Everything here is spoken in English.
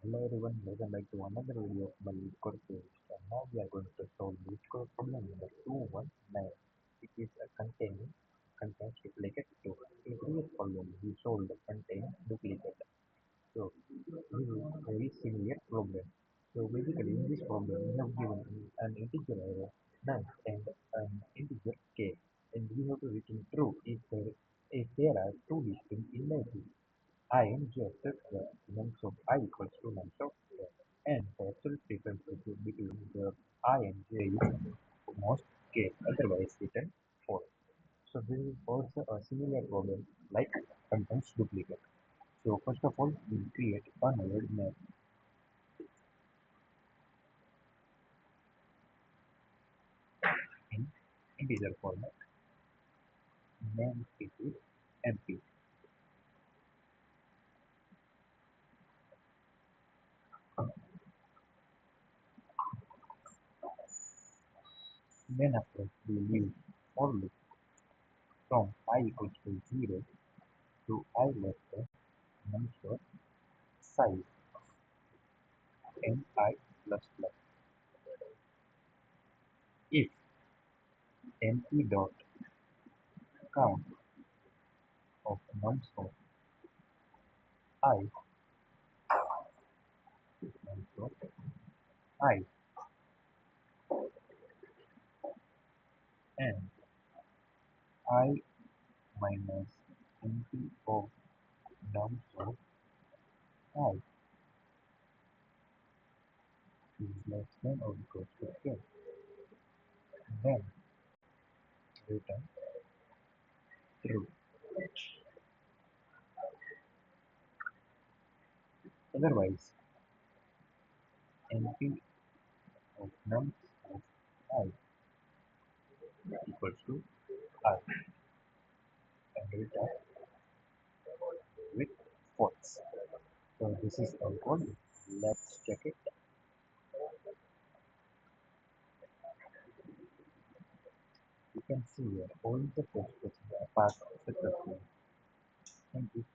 Hello everyone, welcome back to another video of my LeetCode page. And now we are going to solve LeetCode problem number 219, which is a contains duplicate 2. In previous problem, we solved the contain duplicate. So this is a very similar problem. So basically in this problem, we have given an integer array none and an integer k, and we have to return true if there are two distinct images I am just the nums of I equals to nums of j, and the absolute difference between the I and j is most k, otherwise written false. So this is also a similar problem like contains duplicate. So first of all, we create a node name in integer format, name it is empty. Then after we use for loop from I equals to 0 to I less than nums of size n I plus plus. If np dot count of nums of I nums of I and I minus np of nums of I is less than or equal to 10, then return true. Otherwise, np of nums of I equals to I and return with false. So this is our code. Let's check it. You can see here all the processes are passed successfully. Thank you.